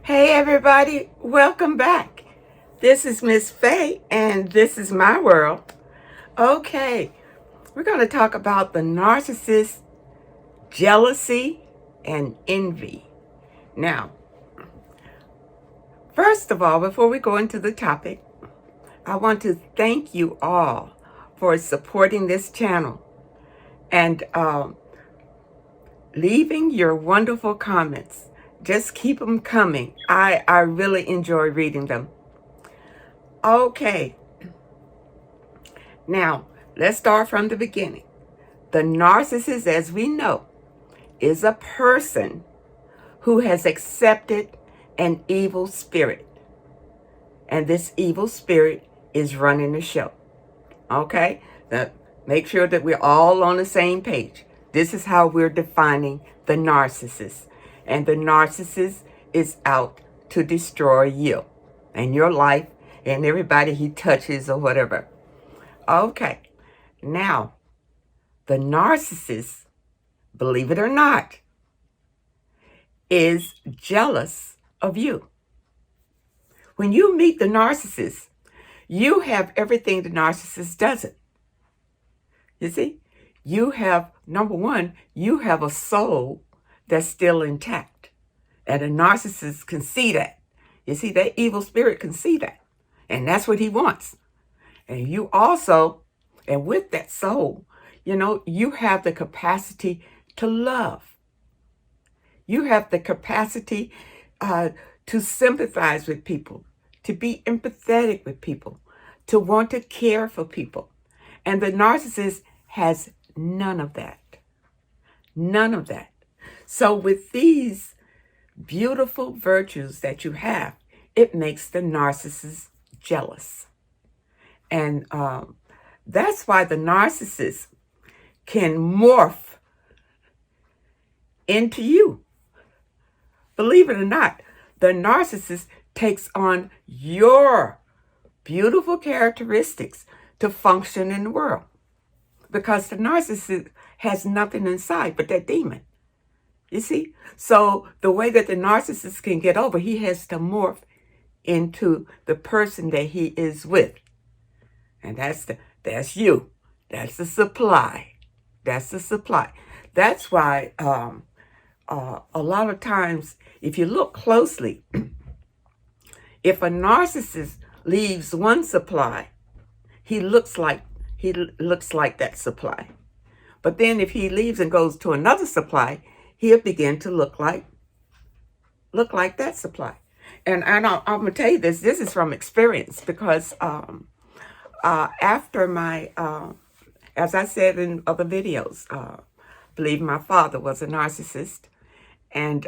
Hey everybody, welcome back. This is Miss Faye and this is my world. Okay, we're going to talk about the narcissist, jealousy, and envy. Now, first of all, before we go into the topic, I want to thank you all for supporting this channel and leaving your wonderful comments. Just keep them coming. I really enjoy reading them. Okay, now let's start from the beginning. The narcissist, as we know, is a person who has accepted an evil spirit. And this evil spirit is running the show. Okay? Now, make sure that we're all on the same page. This is how we're defining the narcissist. And the narcissist is out to destroy you and your life and everybody he touches or whatever. Okay. Now, the narcissist, believe it or not, is jealous of you. When you meet the narcissist, you have everything the narcissist doesn't. You see, you have, number one, you have a soul that's still intact. And a narcissist can see that. You see, that evil spirit can see that. And that's what he wants. And you also, and with that soul, you have the capacity to love. You have the capacity to sympathize with people, to be empathetic with people, to want to care for people. And the narcissist has none of that. None of that. So with these beautiful virtues that you have, it makes the narcissist jealous. And that's why the narcissist can morph into you. Believe it or not, the narcissist takes on your beautiful characteristics to function in the world. Because the narcissist has nothing inside but that demon. You see? So the way that the narcissist can get over, he has to morph into the person that he is with. And that's you. That's the supply. That's the supply. That's why a lot of times, if you look closely, if a narcissist leaves one supply, he looks like that supply. But then if he leaves and goes to another supply, he'll begin to look like that supply. And I'm going to tell you this is from experience, because after my, as I said in other videos, I believe my father was a narcissist. And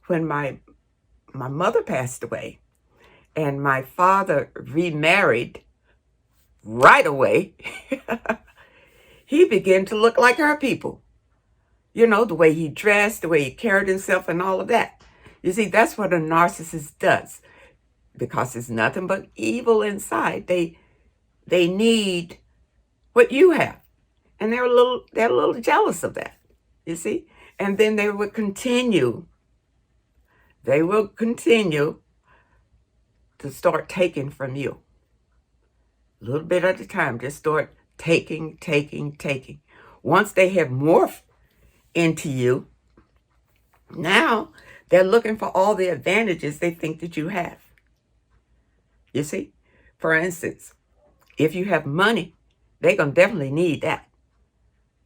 when my mother passed away and my father remarried right away, he began to look like her people. You know, the way he dressed, the way he carried himself and all of that. You see, that's what a narcissist does. Because it's nothing but evil inside. They need what you have. And they're a little jealous of that. You see? And then they will continue to start taking from you. A little bit at a time, just start taking. Once they have morphed into you, now they're looking for all the advantages they think that you have. You see? For instance, if you have money, they're going to definitely need that.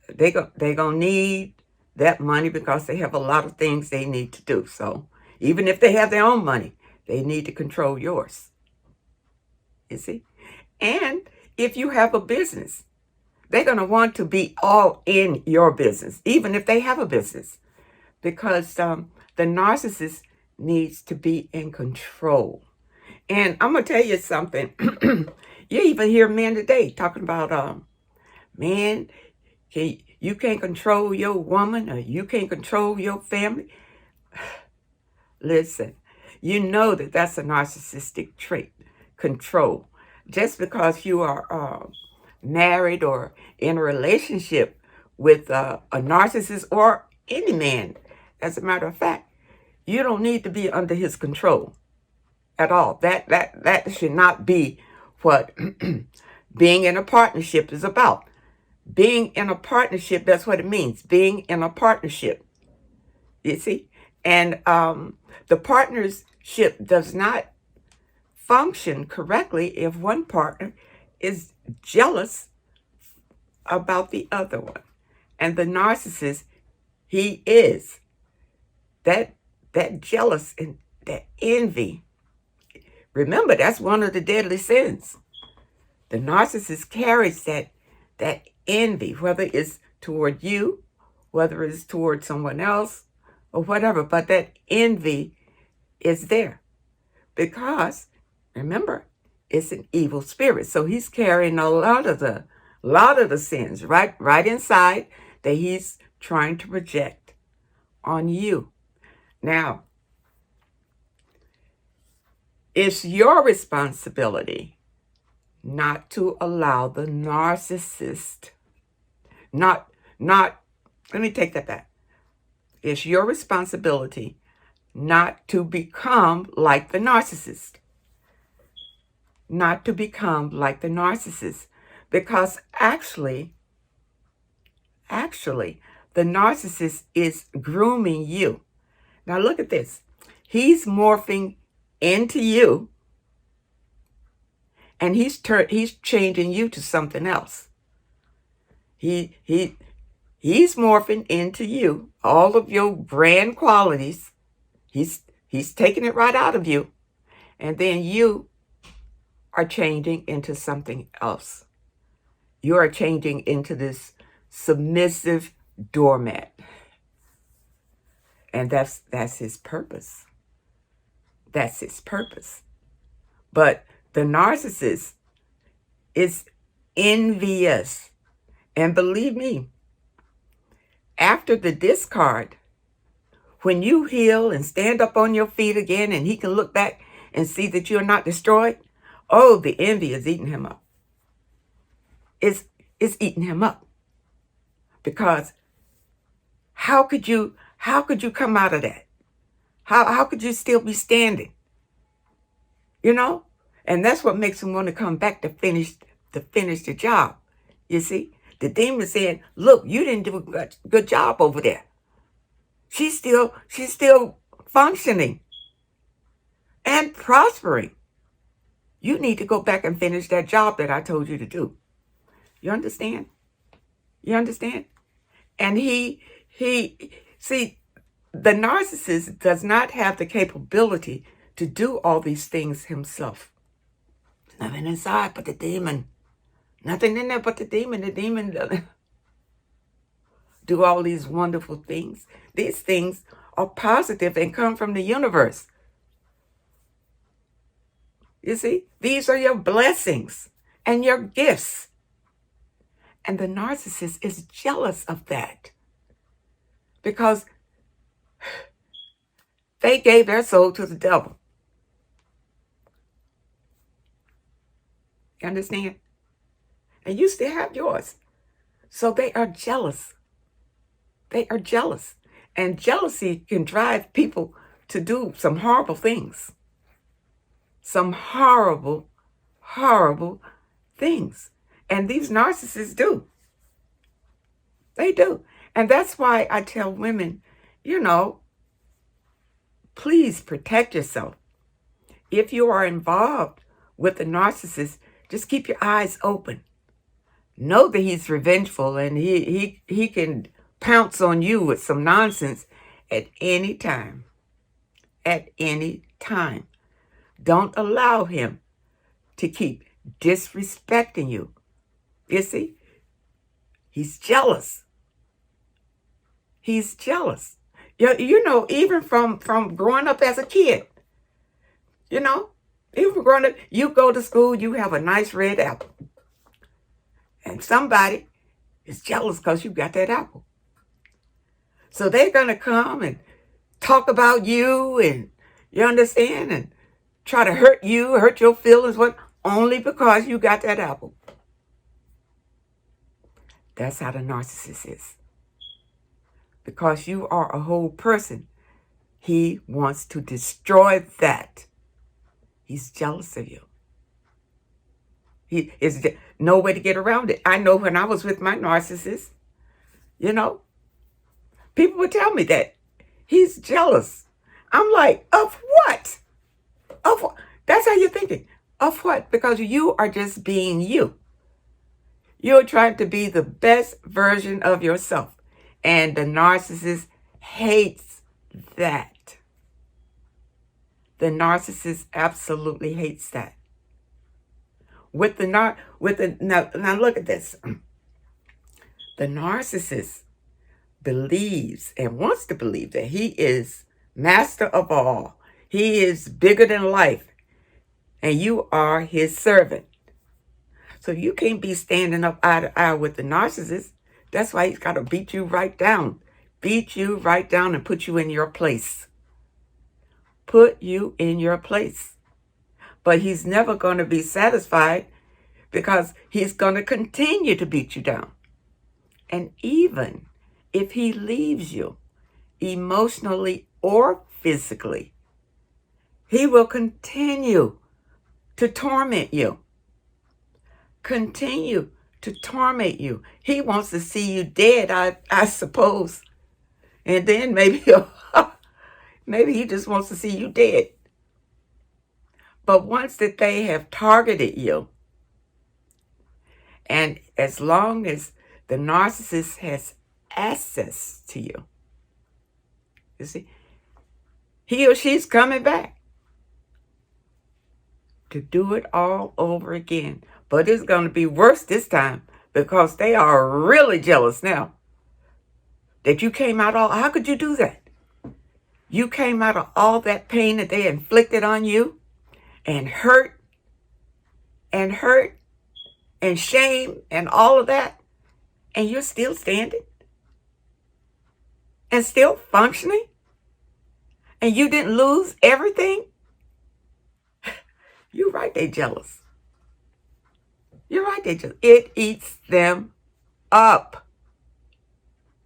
They're going to need that money because they have a lot of things they need to do. So even if they have their own money, they need to control yours. You see? And if you have a business, they're going to want to be all in your business, even if they have a business, because the narcissist needs to be in control. And I'm going to tell you something. You even hear men today talking about, man, you can't control your woman, or you can't control your family. Listen, you know that's a narcissistic trait, control. Just because you are married or in a relationship with a narcissist or any man, as a matter of fact, You don't need to be under his control at all. That should not be what being in a partnership is about. Being in a partnership, that's what it means. Being in a partnership. You see? And the partnership does not function correctly if one partner is jealous about the other one. And the narcissist, he is that jealous and that envy. Remember, that's one of the deadly sins. The narcissist carries that envy, whether it's toward you, whether it's toward someone else, or whatever. But that envy is there because, remember, it's an evil spirit. So he's carrying a lot of the sins right inside that he's trying to project on you. Now, it's your responsibility not to allow the narcissist, let me take that back. It's your responsibility not to become like the narcissist. Not to become like the narcissist. Because actually, the narcissist is grooming you. Now look at this. He's morphing into you, and he's changing you to something else. He's morphing into you, all of your brand qualities. He's taking it right out of you, and then you are changing into something else. You are changing into this submissive doormat. And that's his purpose. That's his purpose. But the narcissist is envious. And believe me, after the discard, when you heal and stand up on your feet again and he can look back and see that you're not destroyed, oh, the envy is eating him up. It's eating him up. Because how could you come out of that? How could you still be standing? You know? And that's what makes him want to come back to finish the job. You see? The demon said, look, you didn't do a good job over there. She's still functioning and prospering. You need to go back and finish that job that I told you to do. You understand? You understand? And he see, the narcissist does not have the capability to do all these things himself. Nothing inside but the demon. Nothing in there but the demon. The demon doesn't do all these wonderful things. These things are positive and come from the universe. You see, these are your blessings and your gifts. And the narcissist is jealous of that because they gave their soul to the devil. You understand? And you still have yours. So they are jealous. They are jealous. And jealousy can drive people to do some horrible things. Some horrible, horrible things. And these narcissists do. They do. And that's why I tell women, please protect yourself. If you are involved with a narcissist, just keep your eyes open. Know that he's revengeful and he can pounce on you with some nonsense at any time. At any time. Don't allow him to keep disrespecting you. You see? He's jealous. He's jealous. Even from growing up as a kid. Even from growing up, you go to school, you have a nice red apple. And somebody is jealous because you got that apple. So they're going to come and talk about you and, you understand, and try to hurt you, hurt your feelings, only because you got that apple. That's how the narcissist is. Because you are a whole person, He wants to destroy that. He's jealous of you. He is no way to get around it. I know when I was with my narcissist, you know, people would tell me that he's jealous. I'm like, of what? Of what? That's how you're thinking. Of what? Because you are just being you. You're trying to be the best version of yourself. And the narcissist hates that. The narcissist absolutely hates that. Now look at this. The narcissist believes and wants to believe that he is master of all. He is bigger than life. And you are his servant. So you can't be standing up eye to eye with the narcissist. That's why he's got to beat you right down. Beat you right down and put you in your place. Put you in your place. But he's never going to be satisfied because he's going to continue to beat you down. And even if he leaves you emotionally or physically, he will continue to torment you. Continue to torment you. He wants to see you dead, I suppose. And then maybe he just wants to see you dead. But once that they have targeted you, and as long as the narcissist has access to you, you see, he or she's coming back to do it all over again. But it's going to be worse this time because they are really jealous now that you came out all. How could you do that? You came out of all that pain that they inflicted on you and hurt and shame and all of that, and you're still standing and still functioning, and you didn't lose everything. You're right, they're jealous. You're right, they're jealous. It eats them up.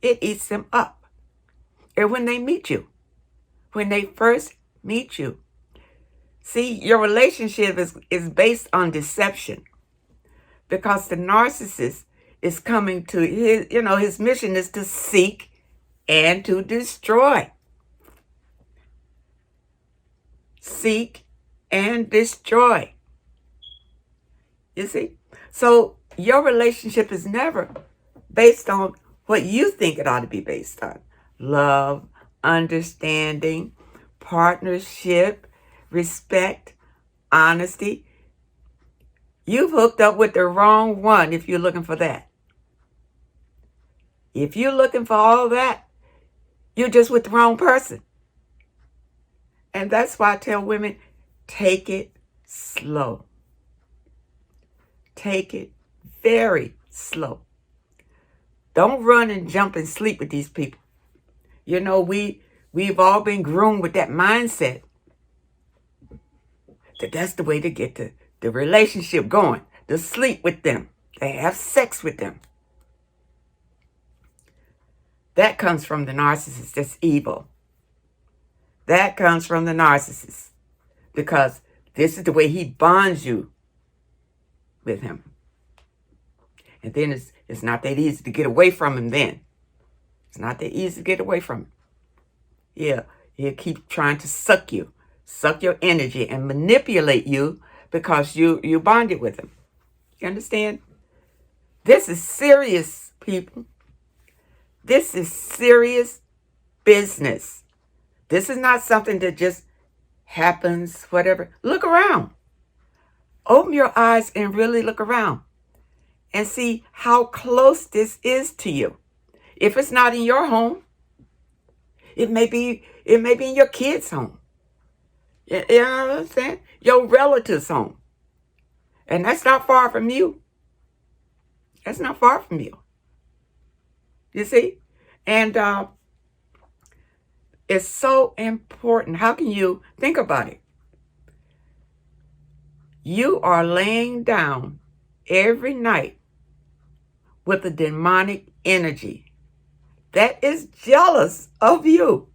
It eats them up. And when they meet you, when they first meet you, see, your relationship is based on deception because the narcissist is coming to his mission is to seek and to destroy. Seek and destroy. You see? So your relationship is never based on what you think it ought to be based on. Love, understanding, partnership, respect, honesty. You've hooked up with the wrong one if you're looking for that. If you're looking for all that, you're just with the wrong person. And that's why I tell women, take it slow. Take it very slow. Don't run and jump and sleep with these people. You know, we've all been groomed with that mindset that that's the way to get the relationship going, to sleep with them, to have sex with them. That comes from the narcissist. That's evil. That comes from the narcissist because this is the way he bonds you with him. And then it's not that easy to get away from him then. It's not that easy to get away from him. Yeah, he'll keep trying to suck your energy and manipulate you because you bonded with him. You understand? This is serious, people. This is serious business. This is not something that just happens, whatever. Look around. Open your eyes and really look around and see how close this is to you. If it's not in your home, it may be in your kid's home. You know what I'm saying? Your relative's home. And that's not far from you. That's not far from you. You see? And it's so important. How can you think about it? You are laying down every night with a demonic energy that is jealous of you.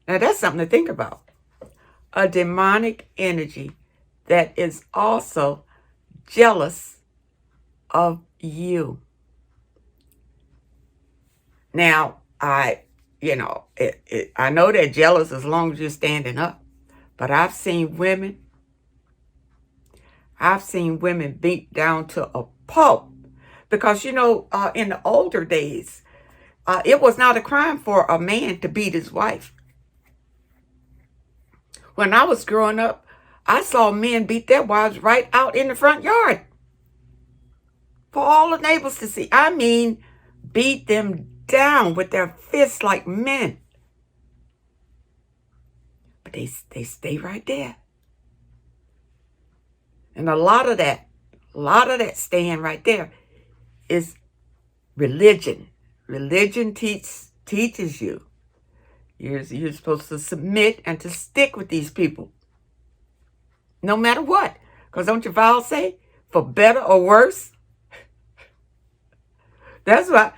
Now that's something to think about. A demonic energy that is also jealous of you. Now, I know they're jealous as long as you're standing up, but I've seen women beat down to a pulp because, in the older days, it was not a crime for a man to beat his wife. When I was growing up, I saw men beat their wives right out in the front yard for all the neighbors to see. I mean, beat them down with their fists like men. But they stay right there. And a lot of that staying right there is religion. Religion teaches you. You're supposed to submit and to stick with these people. No matter what. Because don't your vows say, for better or worse? That's why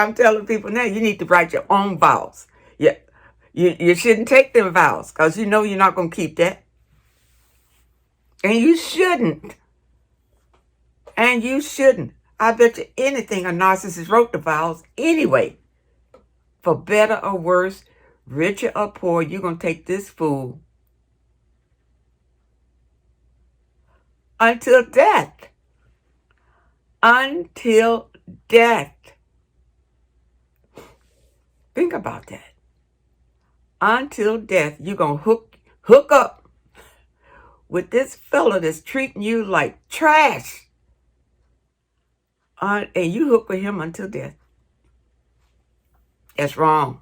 I'm telling people now, you need to write your own vows. Yeah, you shouldn't take them vows because you know you're not going to keep that. And you shouldn't. I bet you anything a narcissist wrote the vows anyway. For better or worse, richer or poor, you're going to take this fool until death. Until death. Think about that. Until death, you're going to hook up with this fella that's treating you like trash. And you hook with him until death. That's wrong.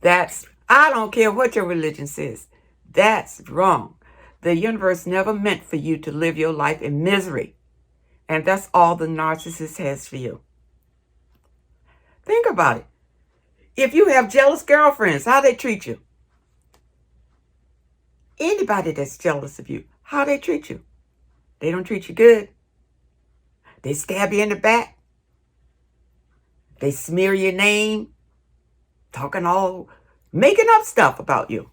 I don't care what your religion says. That's wrong. The universe never meant for you to live your life in misery. And that's all the narcissist has for you. Think about it. If you have jealous girlfriends, how they treat you? Anybody that's jealous of you, how they treat you? They don't treat you good. They stab you in the back. They smear your name, making up stuff about you.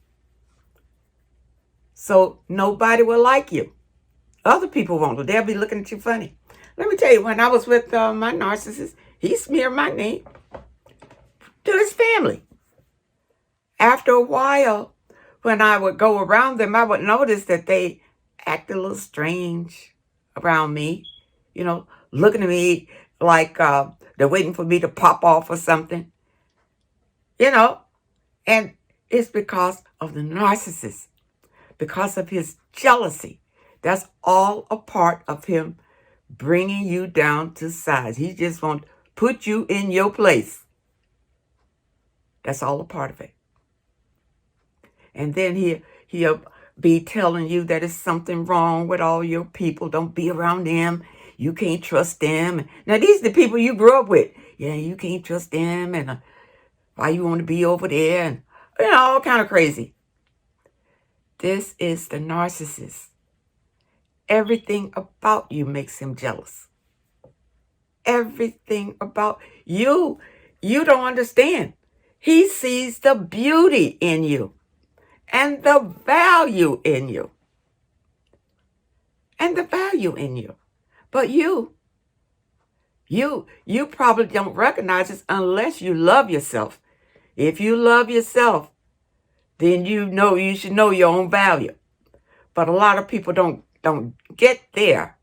So nobody will like you. Other people won't. They'll be looking at you funny. Let me tell you, when I was with my narcissist, he smeared my name to his family. After a while, when I would go around them, I would notice that they act a little strange around me. Looking at me like they're waiting for me to pop off or something. And it's because of the narcissist, because of his jealousy. That's all a part of him bringing you down to size. He just wants to put you in your place. That's all a part of it. And then he'll be telling you that there's something wrong with all your people. Don't be around them. You can't trust them. Now, these are the people you grew up with. Yeah, you can't trust them. And why you want to be over there? And, all kind of crazy. This is the narcissist. Everything about you makes him jealous. Everything about you don't understand. He sees the beauty in you and the value in you. But you probably don't recognize this unless you love yourself. If you love yourself, then you should know your own value. But a lot of people don't get there.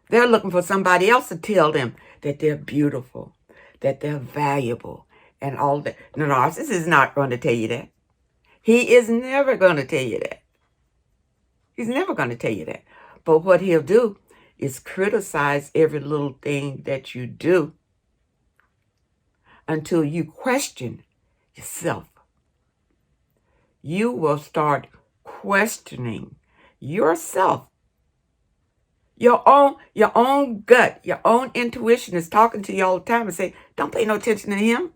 They're looking for somebody else to tell them that they're beautiful, that they're valuable, and all that. The narcissist is not going to tell you that. He is never going to tell you that. He's never going to tell you that. But what he'll do is criticize every little thing that you do until you question yourself. You will start questioning yourself. Your own gut, your own intuition is talking to you all the time and say, don't pay no attention to him.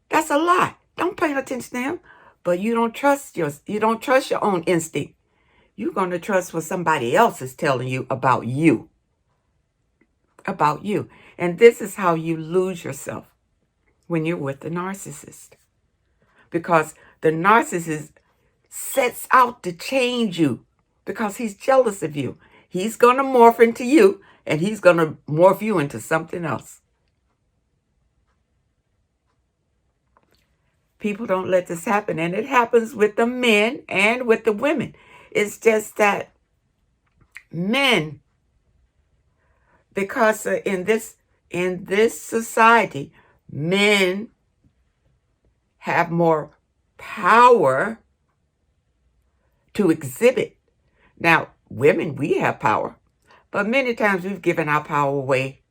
That's a lie. Don't pay no attention to him. But you don't trust your own instinct. You're going to trust what somebody else is telling you about you. About you. And this is how you lose yourself when you're with the narcissist. because the narcissist sets out to change you because he's jealous of you. He's going to morph into you, and he's going to morph you into something else. People don't let this happen, and it happens with the men and with the women. It's just that men, because in this society, men have more power to exhibit. Now, women, we have power, but many times we've given our power away.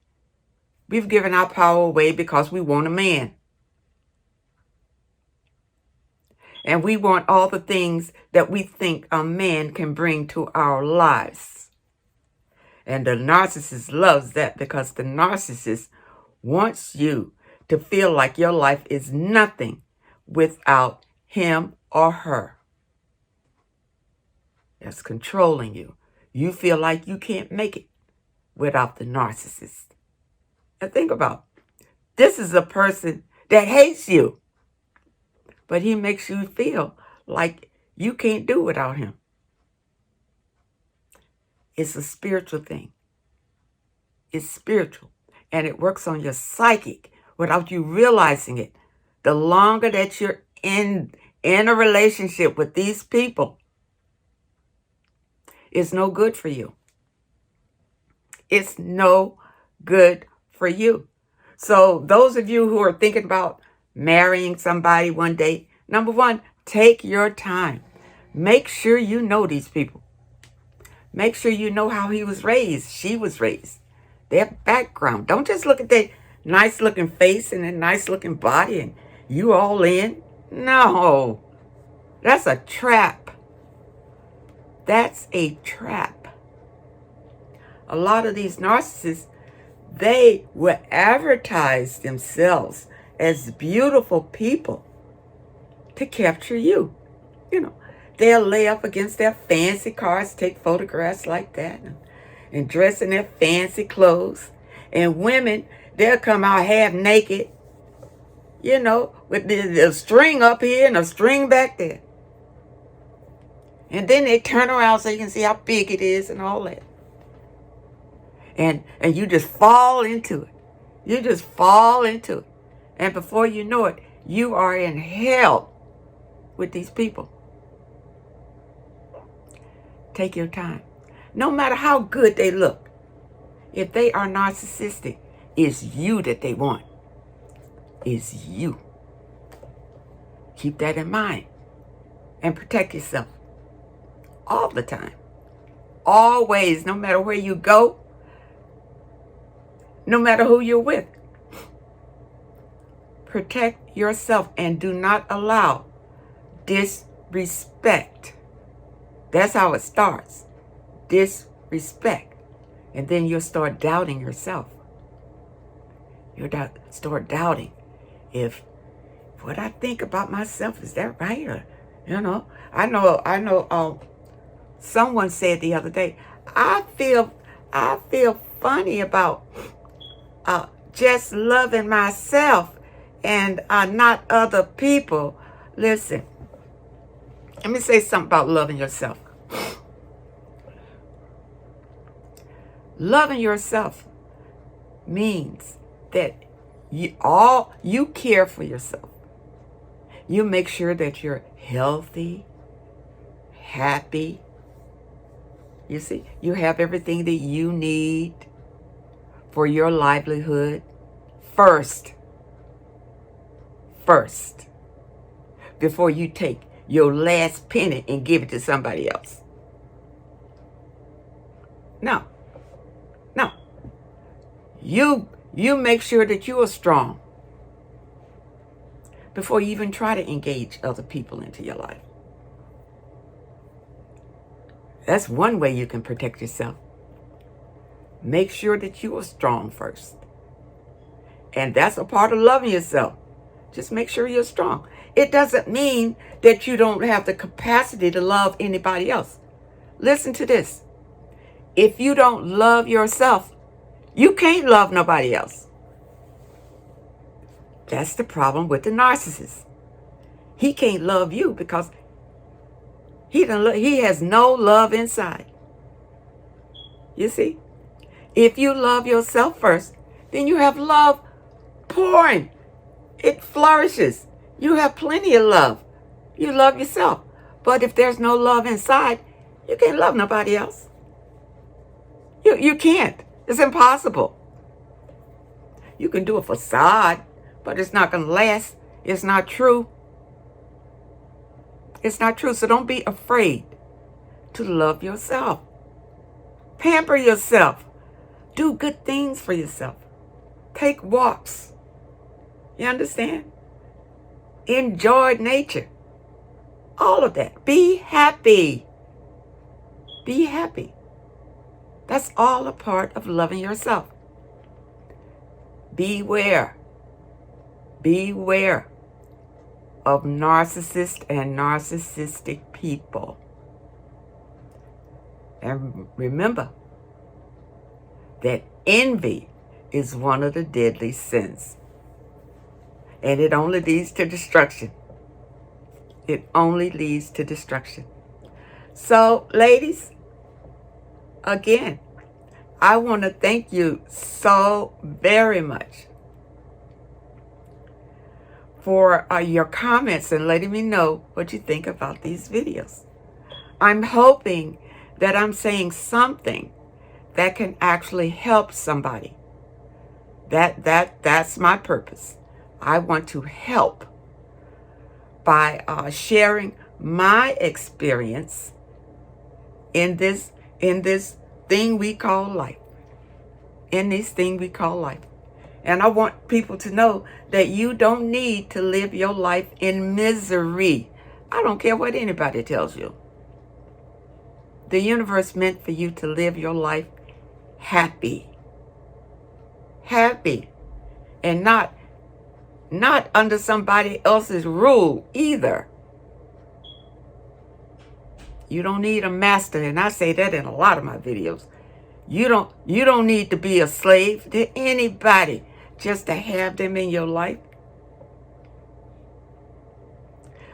We've given our power away because we want a man. And we want all the things that we think a man can bring to our lives. And the narcissist loves that, because the narcissist wants you to feel like your life is nothing without him or her. That's controlling you. You feel like you can't make it without the narcissist. And think about it. This is a person that hates you, but he makes you feel like you can't do without him. It's a spiritual thing. It's spiritual. And it works on your psychic without you realizing it. The longer that you're in a relationship with these people, it's no good for you. It's no good for you. So those of you who are thinking about marrying somebody one day, number one, take your time. Make sure you know these people. Make sure you know how he was raised, she was raised, their background. Don't just look at their nice looking face and their nice looking body and you all in. No, that's a trap. That's a trap. A lot of these narcissists, they will advertise themselves as beautiful people to capture you. You know, they'll lay up against their fancy cars, take photographs like that, and dress in their fancy clothes. And women, they'll come out half naked, you know, with the string up here and a string back there. And then they turn around so you can see how big it is and all that. And you just fall into it. You just fall into it. And before you know it, you are in hell with these people. Take your time. No matter how good they look, if they are narcissistic, it's you that they want. It's you. Keep that in mind. And protect yourself. All the time. Always, no matter where you go, no matter who you're with. Protect yourself and do not allow disrespect. That's how it starts. Disrespect. And then you'll start doubting yourself. You'll start doubting if what I think about myself, is that right? Or, you know, I know someone said the other day, I feel funny about just loving myself and not other people. Listen, let me say something about loving yourself. Loving yourself means that you care for yourself. You make sure that you're healthy, happy. You see, you have everything that you need for your livelihood first, before you take your last penny and give it to somebody else. No. You make sure that you are strong before you even try to engage other people into your life. That's one way you can protect yourself. Make sure that you are strong first. And that's a part of loving yourself. Just make sure you're strong. It doesn't mean that you don't have the capacity to love anybody else. Listen to this. If you don't love yourself, you can't love nobody else. That's the problem with the narcissist. he can't love you because he has no love inside. You see? If you love yourself first, then you have love pouring. It flourishes. You have plenty of love. You love yourself. But if there's no love inside, you can't love nobody else. You can't. It's impossible. You can do a facade, but it's not going to last. It's not true. It's not true. So don't be afraid to love yourself. Pamper yourself. Do good things for yourself. Take walks. You understand? Enjoy nature. All of that. Be happy. Be happy. That's all a part of loving yourself. Beware. Beware of narcissists and narcissistic people. And remember that envy is one of the deadly sins. And it only leads to destruction. It only leads to destruction. So, ladies, again, I want to thank you so very much for your comments and letting me know what you think about these videos. I'm hoping that I'm saying something that can actually help somebody. That's my purpose. I want to help by sharing my experience in this thing we call life. In this thing we call life. And I want people to know that you don't need to live your life in misery. I don't care what anybody tells you. The universe meant for you to live your life happy. Happy. And not under somebody else's rule either. You don't need a master, and I say that in a lot of my videos. You don't need to be a slave to anybody just to have them in your life.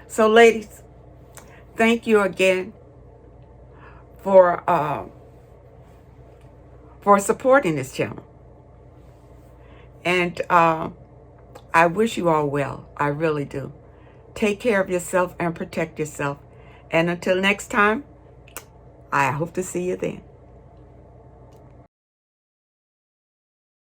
So, ladies, thank you again for supporting this channel. And I wish you all well. I really do. Take care of yourself and protect yourself. And until next time, I hope to see you then.